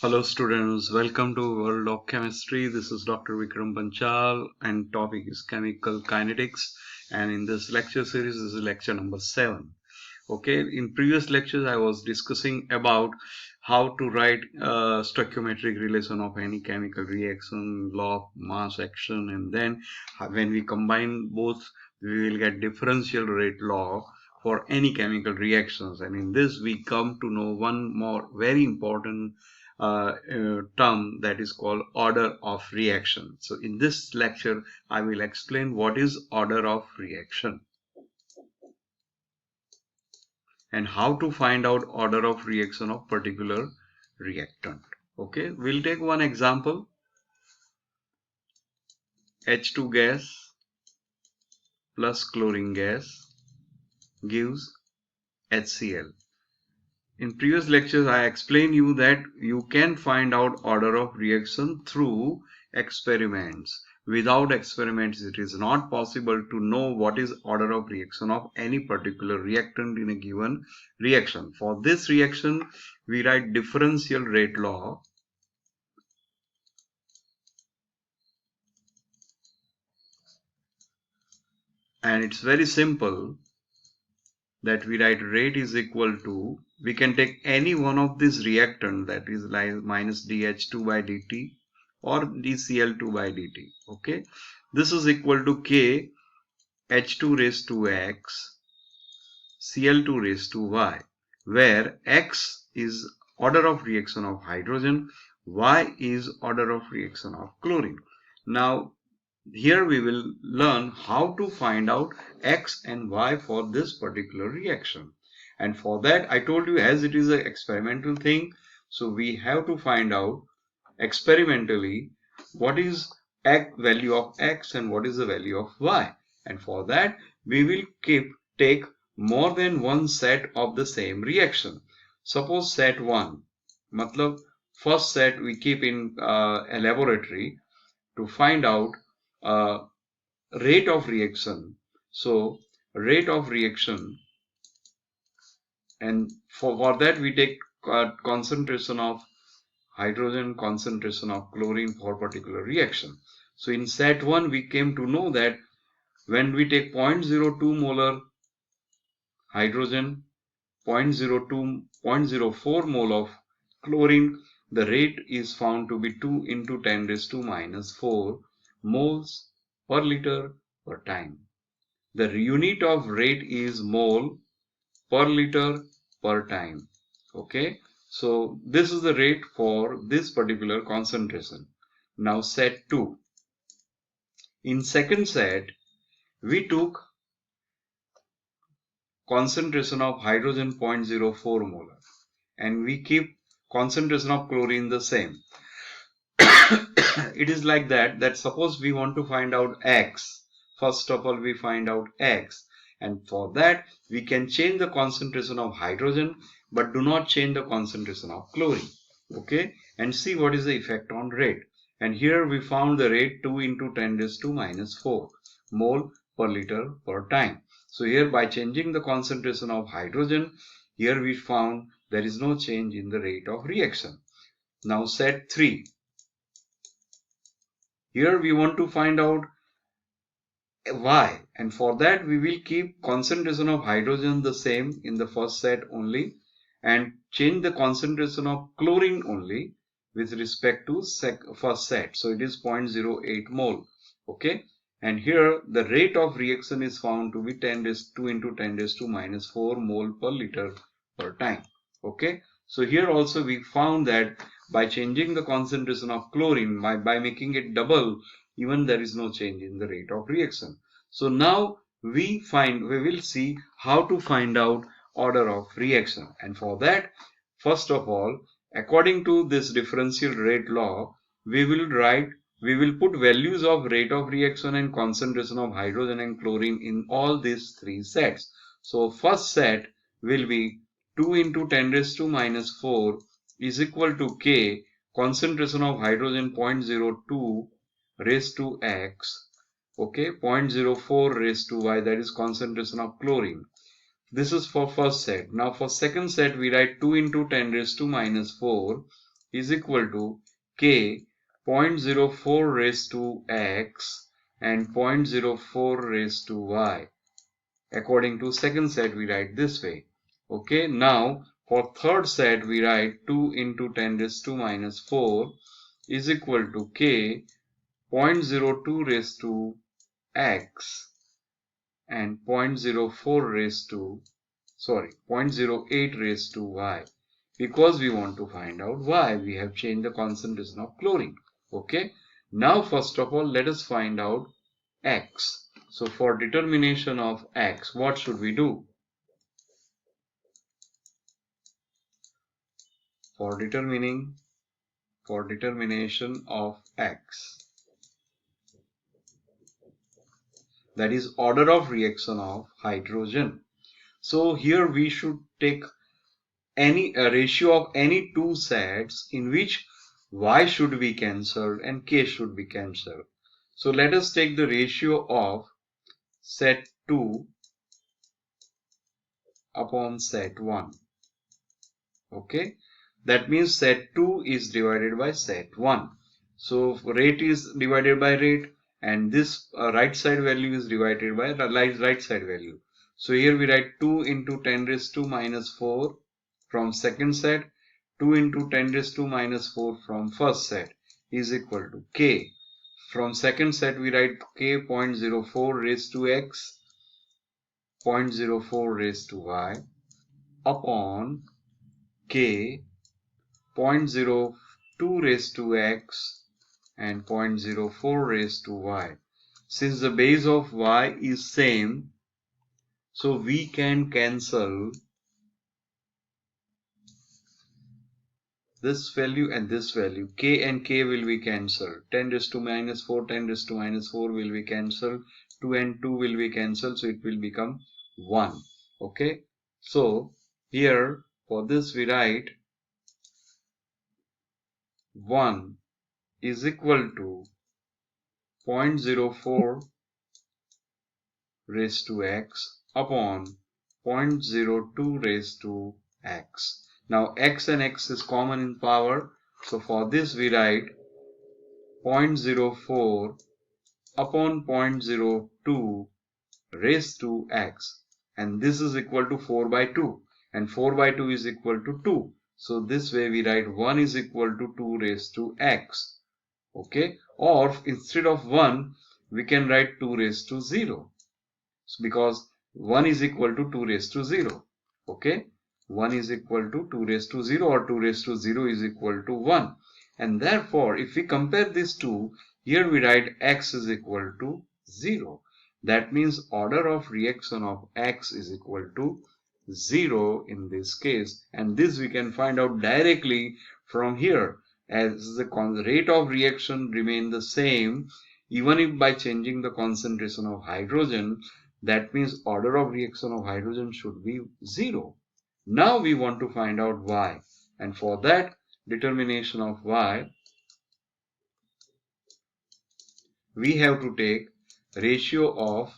Hello students, welcome to World of Chemistry. This is Dr. Vikram Panchal and topic is chemical kinetics, and in this lecture series this is lecture number 7. Okay, in previous lectures I was discussing about how to write stoichiometric relation of any chemical reaction, law of mass action, and then when we combine both we will get differential rate law for any chemical reactions. And in this we come to know one more very important term, that is called order of reaction. So in this lecture I will explain what is order of reaction and how to find out order of reaction of particular reactant. Okay, we'll take one example. H2 gas plus chlorine gas gives HCl. In previous lectures I explained you that you can find out order of reaction through experiments. Without experiments it is not possible to know what is order of reaction of any particular reactant in a given reaction. For this reaction we write differential rate law, and it's very simple that we write rate is equal to, we can take any one of these reactant, that is like minus dH2 by dt or dCl2 by dt. Okay, this is equal to K H2 raised to X Cl2 raised to Y, where X is order of reaction of hydrogen, Y is order of reaction of chlorine. Now here we will learn how to find out X and Y for this particular reaction. And for that I told you, as it is an experimental thing, so we have to find out experimentally what is value of X and what is the value of Y. And for that we will take more than one set of the same reaction. Suppose set 1, matlab first set we keep in a laboratory to find out rate of reaction. So rate of reaction, and for that we take concentration of hydrogen, concentration of chlorine for particular reaction. So in set 1 we came to know that when we take 0.02 molar hydrogen, 0.04 mole of chlorine, the rate is found to be 2 into 10 raised to minus 4 moles per liter per time. The unit of rate is mole per liter per time. Okay, so this is the rate for this particular concentration. Now set 2. In second set we took concentration of hydrogen 0.04 molar and we keep concentration of chlorine the same. It is like that suppose we want to find out X. First of all we find out X, and for that we can change the concentration of hydrogen but do not change the concentration of chlorine. Okay, and see what is the effect on rate. And here we found the rate 2 into 10 raised to minus 4 mole per liter per time. So here by changing the concentration of hydrogen, here we found there is no change in the rate of reaction. Now set 3. Here we want to find out Y, and for that we will keep concentration of hydrogen the same in the first set only and change the concentration of chlorine only with respect to first set. So it is 0.08 mole. Okay, and here the rate of reaction is found to be 2 into 10 raised to minus 4 mole per liter per time. Okay, so here also we found that by changing the concentration of chlorine, by making it double, even there is no change in the rate of reaction. So now we will see how to find out order of reaction. And for that, first of all, according to this differential rate law, we will put values of rate of reaction and concentration of hydrogen and chlorine in all these three sets. So first set will be 2 into 10 raised to minus 4 is equal to K concentration of hydrogen 0.02 raised to X, okay, 0.04 raised to Y, that is concentration of chlorine. This is for first set. Now for second set we write 2 into 10 raised to minus 4 is equal to k 0.04 raised to x and 0.04 raised to y. According to second set, we write this way. Okay, now for third set, we write 2 into 10 raised to minus 4 is equal to k 0.02 raised to x and 0.08 raised to y. Because we want to find out why, we have changed the concentration of chlorine. Okay, now first of all, let us find out x. So for determination of x, what should we do? For determination of x, that is order of reaction of hydrogen. So here we should take a ratio of any two sets in which y should be cancelled and k should be cancelled. So let us take the ratio of set 2 upon set 1. Okay, that means set 2 is divided by set 1. So rate is divided by rate, and this right side value is divided by the right side value. So here we write 2 into 10 raised to minus 4 from second set, 2 into 10 raised to minus 4 from first set is equal to k. From second set we write k 0.04 raised to x, 0.04 raised to y upon k 0.02 raised to x and 0.04 raised to y. Since the base of y is same, so we can cancel this value and this value. K and k will be cancelled. 10 raised to minus 4, 10 raised to minus 4 will be cancelled. 2 and 2 will be cancelled, so it will become 1. Okay, so here for this we write 1 is equal to 0.04 raised to x upon 0.02 raised to x. Now x and x is common in power, so for this we write 0.04 upon 0.02 raised to x, and this is equal to 4 by 2, and 4 by 2 is equal to 2. So this way we write 1 is equal to 2 raised to x. Okay, or instead of 1 we can write 2 raised to 0. Because 1 is equal to 2 raised to 0. Okay, 1 is equal to 2 raised to 0, or 2 raised to 0 is equal to 1. And therefore, if we compare these two, here we write x is equal to 0. That means order of reaction of x is equal to 0 in this case. And this we can find out directly from here, as the rate of reaction remain the same even if by changing the concentration of hydrogen. That means order of reaction of hydrogen should be 0. Now we want to find out y, and for that determination of y, we have to take ratio of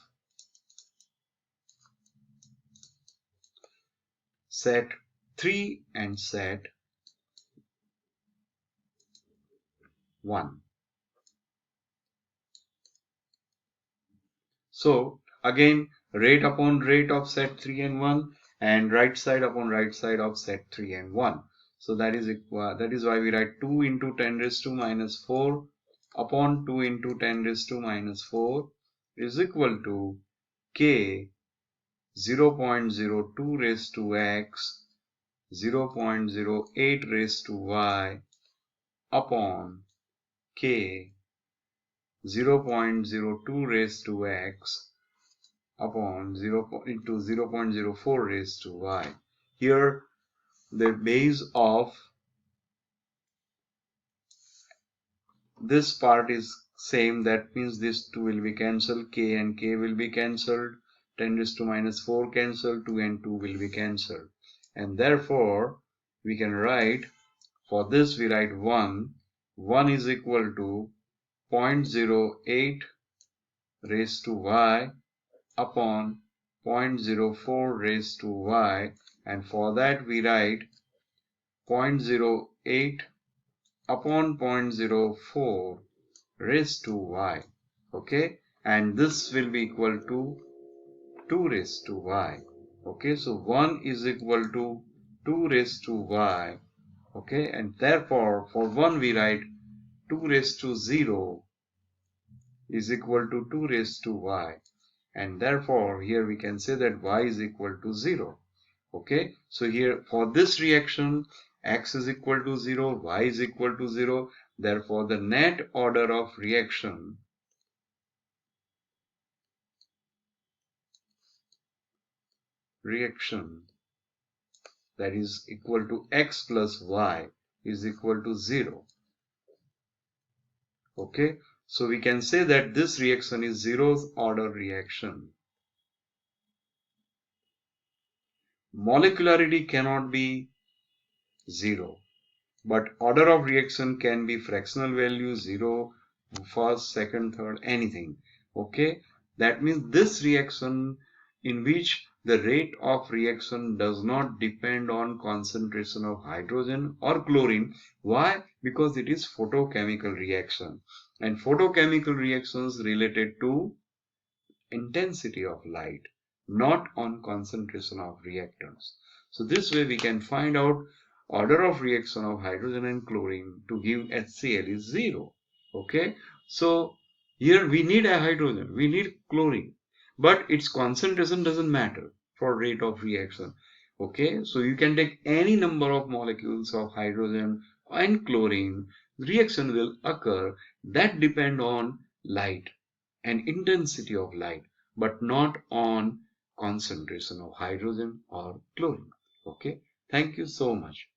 set 3 and set 1. So again, rate upon rate of set 3 and 1, and right side upon right side of set 3 and 1. So that is why we write 2 into 10 raised to minus 4 upon 2 into 10 raised to minus 4 is equal to k 0.02 raised to x, 0.08 raised to y upon k 0.02 raised to x upon 0 into 0.04 raised to y. Here the base of this part is same, that means this 2 will be cancelled, k and k will be cancelled, 10 raised to minus 4 cancelled, 2 and 2 will be cancelled, and therefore we can write, for this we write 1 is equal to 0.08 raised to y upon 0.04 raised to y, and for that we write 0.08 upon 0.04 raised to y. Okay, and this will be equal to 2 raised to y. Okay, so 1 is equal to 2 raised to y. Okay, and therefore for 1 we write 2 raised to 0 is equal to 2 raised to y, and therefore here we can say that y is equal to 0. Okay, so here for this reaction x is equal to 0, y is equal to 0, therefore the net order of reaction that is equal to x plus y is equal to 0. Okay, so we can say that this reaction is zeroth order reaction. Molecularity cannot be 0, but order of reaction can be fractional value 0, first, second, third, anything. Okay, that means this reaction in which the rate of reaction does not depend on concentration of hydrogen or chlorine. Why? Because it is photochemical reaction, and photochemical reactions related to intensity of light, not on concentration of reactants. So this way we can find out order of reaction of hydrogen and chlorine to give HCl is 0. Okay, so here we need a hydrogen, we need chlorine, but its concentration doesn't matter for rate of reaction. Okay, so you can take any number of molecules of hydrogen and chlorine, reaction will occur that depend on light and intensity of light, but not on concentration of hydrogen or chlorine. Okay, thank you so much.